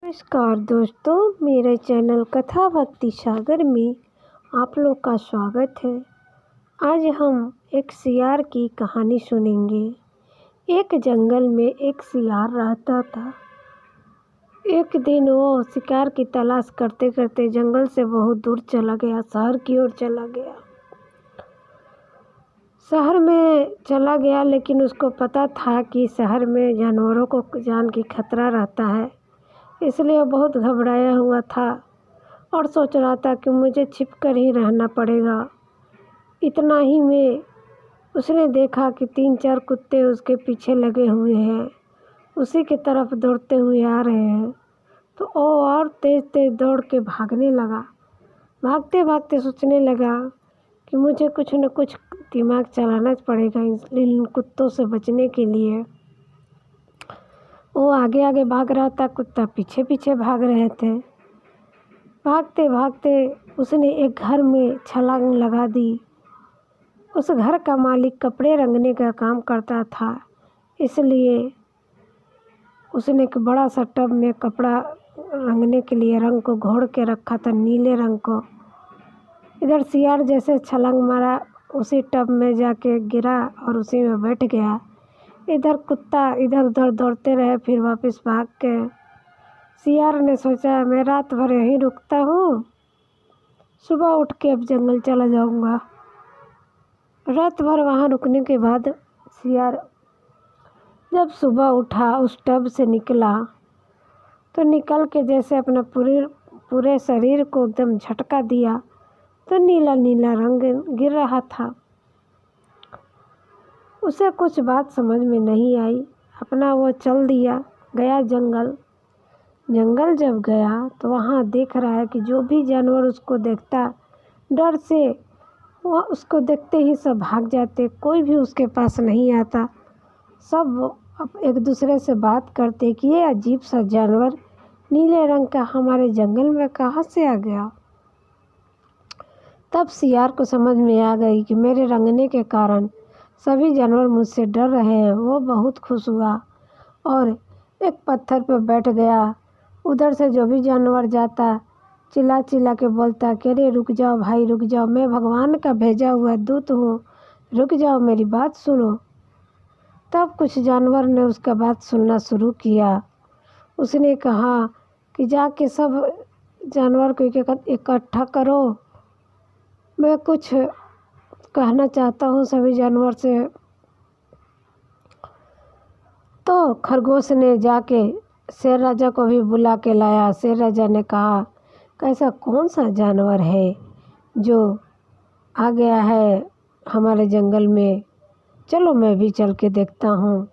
नमस्कार दोस्तों, मेरे चैनल कथा भक्ति सागर में आप लोग का स्वागत है। आज हम एक सियार की कहानी सुनेंगे। एक जंगल में एक सियार रहता था। एक दिन वो शिकार की तलाश करते करते जंगल से बहुत दूर चला गया, शहर की ओर चला गया। शहर में चला गया, लेकिन उसको पता था कि शहर में जानवरों को जान की खतरा रहता है, इसलिए वो बहुत घबराया हुआ था और सोच रहा था कि मुझे छिप कर ही रहना पड़ेगा। इतना ही में उसने देखा कि 3-4 कुत्ते उसके पीछे लगे हुए हैं, उसी की तरफ दौड़ते हुए आ रहे हैं। तो वो और तेज़ तेज़ दौड़ के भागने लगा। भागते भागते सोचने लगा कि मुझे कुछ न कुछ दिमाग चलाना पड़ेगा इन कुत्तों से बचने के लिए। वो आगे आगे भाग रहा था, कुत्ता पीछे पीछे भाग रहे थे। भागते भागते उसने एक घर में छलांग लगा दी। उस घर का मालिक कपड़े रंगने का काम करता था, इसलिए उसने एक बड़ा सा टब में कपड़ा रंगने के लिए रंग को घोल के रखा था, नीले रंग को। इधर सियार जैसे छलांग मारा, उसी टब में जाके गिरा और उसी में बैठ गया। इधर कुत्ता इधर उधर दौड़ते रहे, फिर वापस भाग के। सियार ने सोचा, मैं रात भर यहीं रुकता हूँ, सुबह उठ के अब जंगल चला जाऊँगा। रात भर वहाँ रुकने के बाद सियार जब सुबह उठा, उस टब से निकला, तो निकल के जैसे अपना पूरे शरीर को एकदम झटका दिया, तो नीला नीला रंग गिर रहा था। उसे कुछ बात समझ में नहीं आई। अपना वो चल दिया, गया जंगल। जंगल जब गया तो वहाँ देख रहा है कि जो भी जानवर उसको देखता, डर से वह उसको देखते ही सब भाग जाते, कोई भी उसके पास नहीं आता। सब अब एक दूसरे से बात करते कि ये अजीब सा जानवर नीले रंग का हमारे जंगल में कहाँ से आ गया। तब सियार को समझ में आ गई कि मेरे रंगने के कारण सभी जानवर मुझसे डर रहे हैं। वो बहुत खुश हुआ और एक पत्थर पर बैठ गया। उधर से जो भी जानवर जाता, चिल्ला चिल्ला के बोलता कि अरे रुक जाओ भाई, रुक जाओ, मैं भगवान का भेजा हुआ दूत हूँ, रुक जाओ, मेरी बात सुनो। तब कुछ जानवर ने उसका बात सुनना शुरू किया। उसने कहा कि जाके सब जानवर को इकट्ठा करो, मैं कुछ कहना चाहता हूँ सभी जानवर से। तो खरगोश ने जाके शेर राजा को भी बुला के लाया। शेर राजा ने कहा, कैसा कौन सा जानवर है जो आ गया है हमारे जंगल में, चलो मैं भी चल के देखता हूँ।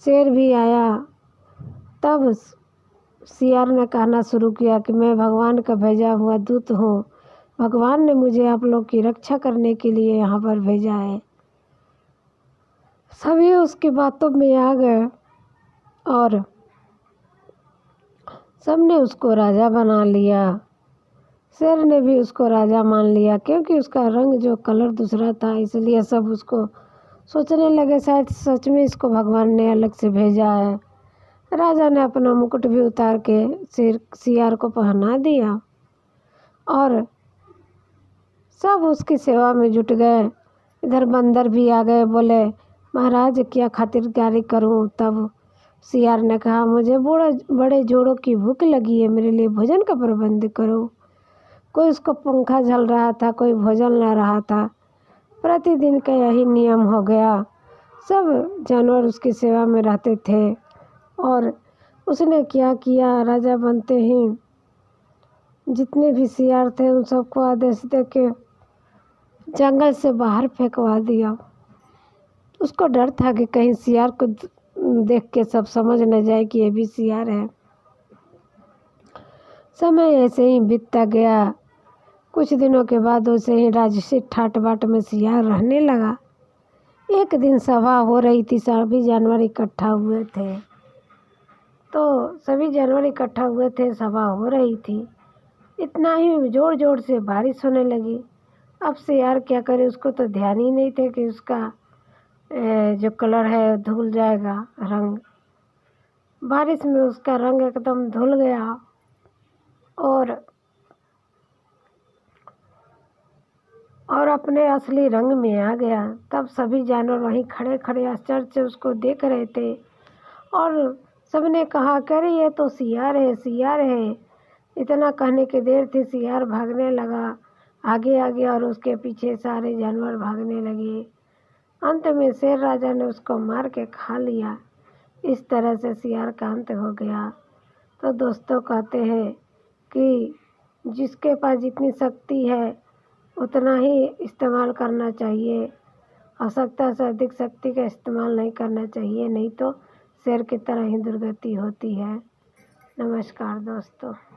शेर भी आया। तब सियार ने कहना शुरू किया कि मैं भगवान का भेजा हुआ दूत हूँ, भगवान ने मुझे आप लोग की रक्षा करने के लिए यहाँ पर भेजा है। सभी उसकी बातों में आ गए और सबने उसको राजा बना लिया। शेर ने भी उसको राजा मान लिया, क्योंकि उसका रंग जो कलर दूसरा था, इसलिए सब उसको सोचने लगे शायद सच में इसको भगवान ने अलग से भेजा है। राजा ने अपना मुकुट भी उतार के सियार को पहना दिया और सब उसकी सेवा में जुट गए। इधर बंदर भी आ गए, बोले महाराज क्या खातिरदारी करूं। तब सियार ने कहा, मुझे बड़े जोड़ों की भूख लगी है, मेरे लिए भोजन का प्रबंध करो। कोई उसको पंखा झल रहा था, कोई भोजन ला रहा था। प्रतिदिन का यही नियम हो गया। सब जानवर उसकी सेवा में रहते थे और उसने क्या किया, राजा बनते ही जितने भी सियार थे उन सबको आदेश दे के जंगल से बाहर फेंकवा दिया। उसको डर था कि कहीं सियार को देख के सब समझ न जाए कि ये भी सियार है। समय ऐसे ही बीतता गया। कुछ दिनों के बाद उसे ही राजसी ठाट बाट में सियार रहने लगा। एक दिन सभा हो रही थी, सभी जानवर इकट्ठा हुए थे। तो सभी जानवर इकट्ठा हुए थे, सभा हो रही थी। इतना ही जोर जोर से बारिश होने लगी। अब सियार क्या करे, उसको तो ध्यान ही नहीं थे कि उसका जो कलर है धुल जाएगा रंग। बारिश में उसका रंग एकदम धुल गया और अपने असली रंग में आ गया। तब सभी जानवर वहीं खड़े खड़े आश्चर्य से उसको देख रहे थे और सबने कहा कि अरे ये तो सियार है, सियार है। इतना कहने की देर थी, सियार भागने लगा आगे आगे और उसके पीछे सारे जानवर भागने लगे। अंत में शेर राजा ने उसको मार के खा लिया। इस तरह से सियार का अंत हो गया। तो दोस्तों कहते हैं कि जिसके पास जितनी शक्ति है उतना ही इस्तेमाल करना चाहिए, आवश्यकता से अधिक शक्ति का इस्तेमाल नहीं करना चाहिए, नहीं तो शेर की तरह ही दुर्गति होती है। नमस्कार दोस्तों।